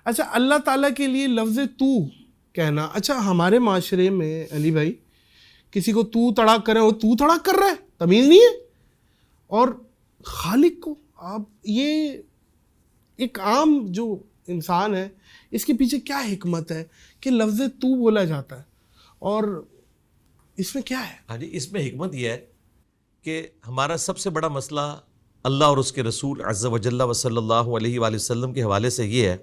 اچھا اللہ تعالیٰ کے لیے لفظ تو کہنا، اچھا ہمارے معاشرے میں علی بھائی کسی کو تو تڑاک کرے، وہ تو تڑاک کر رہا ہے، تمیز نہیں ہے. اور خالق کو آپ، یہ ایک عام جو انسان ہے اس کے پیچھے کیا حکمت ہے کہ لفظ تو بولا جاتا ہے، اور اس میں کیا ہے؟ ہاں جی، اس میں حکمت یہ ہے کہ ہمارا سب سے بڑا مسئلہ اللہ اور اس کے رسول عز و جل و صلی اللہ علیہ وآلہ وسلم کے حوالے سے یہ ہے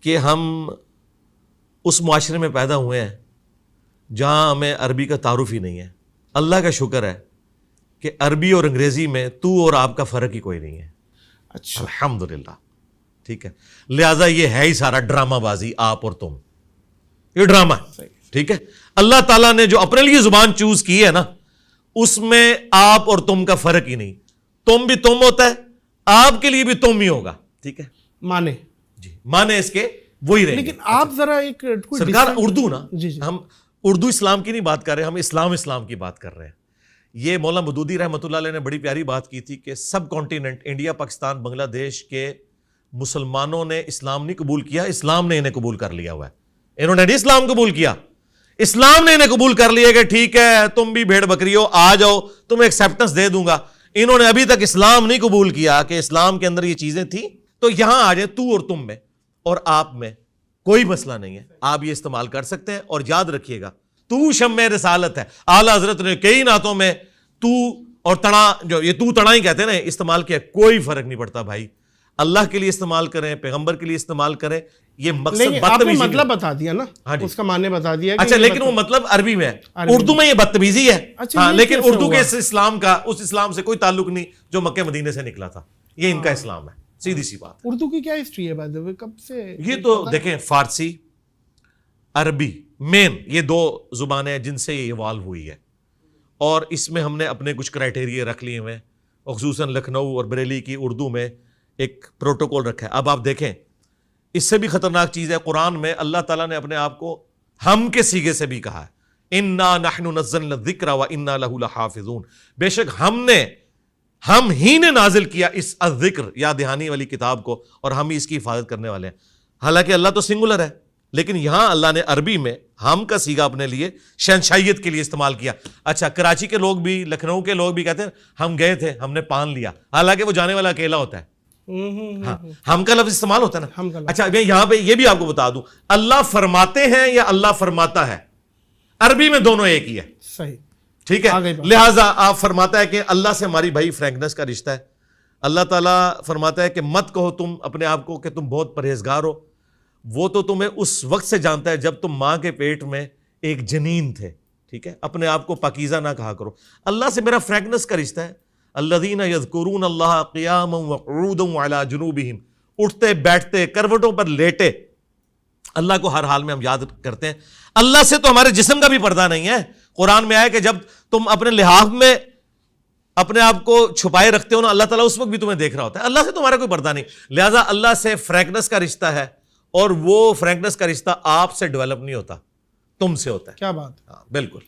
کہ ہم اس معاشرے میں پیدا ہوئے ہیں جہاں ہمیں عربی کا تعارف ہی نہیں ہے. اللہ کا شکر ہے کہ عربی اور انگریزی میں تو اور آپ کا فرق ہی کوئی نہیں ہے. اچھا الحمدللہ. ٹھیک ہے، لہٰذا یہ ہے ہی سارا ڈرامہ بازی، آپ اور تم، یہ ڈرامہ ہے. ٹھیک ہے، اللہ تعالیٰ نے جو اپنے لیے زبان چوز کی ہے نا، اس میں آپ اور تم کا فرق ہی نہیں. تم بھی تم ہوتا ہے، آپ کے لیے بھی تم ہی ہوگا. ٹھیک ہے، مانے جی مانے اس کے وہی رہیں گے. لیکن آپ ذرا ایک سرکار اردو نا، جی ہم اردو اسلام کی نہیں بات کر رہے، ہم اسلام کی بات کر رہے ہیں. یہ مولانا مودودی رحمۃ اللہ علیہ نے بڑی پیاری بات کی تھی کہ سب کانٹیننٹ انڈیا، پاکستان، بنگلہ دیش کے مسلمانوں نے اسلام نہیں قبول کیا، اسلام نے انہیں قبول کر لیا ہوا ہے. انہوں نے نہیں اسلام قبول کیا، اسلام نے انہیں قبول کر لیا کہ ٹھیک ہے تم بھی بھیڑ بکری ہو، آ جاؤ تمہیں ایکسیپٹنس دے دوں گا. انہوں نے ابھی تک اسلام نہیں قبول کیا کہ اسلام کے اندر یہ چیزیں تھیں. تو یہاں آ جائیں، تو اور تم میں اور آپ میں کوئی مسئلہ نہیں ہے، آپ یہ استعمال کر سکتے ہیں. اور یاد رکھیے گا تو شمع رسالت ہے. اعلیٰ حضرت نے کئی نعتوں میں تو اور تڑا، جو یہ تو تڑا ہی کہتے ہیں نا، استعمال کیا، کوئی فرق نہیں پڑتا بھائی. اللہ کے لیے استعمال کریں، پیغمبر کے لیے استعمال کریں. یہ مقصد آپ نے مطلب بتا دیا نا، اس کا معنی بتا دیا. اچھا لیکن وہ مطلب عربی میں ہے، اردو میں یہ بدتمیزی ہے. ہاں لیکن اردو کے اسلام کا اس اسلام سے کوئی تعلق نہیں جو مکہ مدینے سے نکلا تھا. یہ ان کا اسلام ہے، سیدھی سی بات. اردو کی کیا ہسٹری ہے بائی دی وے، کب سے؟ یہ تو دیکھیں فارسی، عربی، مین یہ دو زبانیں ہیں جن سے یہ ایوالو ہوئی ہے. اور اس میں ہم نے اپنے کچھ کرائٹیریا رکھ لیے ہوئے ہیں، خصوصاً لکھنؤ اور بریلی کی اردو میں ایک پروٹوکول رکھا ہے. اب آپ دیکھیں اس سے بھی خطرناک چیز ہے، قرآن میں اللہ تعالیٰ نے اپنے آپ کو ہم کے صیغے سے بھی کہا ہے، انا نحن نزلنا الذکر وانا لہ لحافظون. بے شک ہم ہی نے نازل کیا اس الذکر یا دہانی والی کتاب کو، اور ہم ہی اس کی حفاظت کرنے والے ہیں. حالانکہ اللہ تو سنگولر ہے، لیکن یہاں اللہ نے عربی میں ہم کا صیغہ اپنے لیے شہنشائیت کے لیے استعمال کیا. اچھا کراچی کے لوگ بھی، لکھنؤ کے لوگ بھی کہتے ہیں ہم گئے تھے، ہم نے پان لیا، حالانکہ وہ جانے والا اکیلا ہوتا ہے. ہاں ہم کا لفظ استعمال ہوتا ہے نا. اچھا میں یہاں پہ یہ بھی آپ کو بتا دوں، اللہ فرماتے ہیں یا اللہ فرماتا ہے، عربی میں دونوں ایک ہی ہے. صحیح، ٹھیک ہے. لہٰذا آپ فرماتا ہے کہ اللہ سے ہماری بھائی فرینکنس کا رشتہ ہے. اللہ تعالیٰ فرماتا ہے کہ مت کہو تم اپنے آپ کو کہ تم بہت پرہیزگار ہو، وہ تو تمہیں اس وقت سے جانتا ہے جب تم ماں کے پیٹ میں ایک جنین تھے. ٹھیک ہے، اپنے آپ کو پاکیزہ نہ کہا کرو. اللہ سے میرا فرینکنس کا رشتہ ہے. الذین یذکرون اللہ قیاما وقعودا وعلی جنوبہم، اٹھتے بیٹھتے کروٹوں پر لیٹے اللہ کو ہر حال میں ہم یاد کرتے ہیں. اللہ سے تو ہمارے جسم کا بھی پردہ نہیں ہے. قرآن میں آیا کہ جب تم اپنے لحاف میں اپنے آپ کو چھپائے رکھتے ہو نا، اللہ تعالیٰ اس وقت بھی تمہیں دیکھ رہا ہوتا ہے. اللہ سے تمہارا کوئی پردہ نہیں. لہٰذا اللہ سے فرینکنس کا رشتہ ہے، اور وہ فرینکنس کا رشتہ آپ سے ڈیولپ نہیں ہوتا، تم سے ہوتا ہے. کیا بات. ہاں بالکل.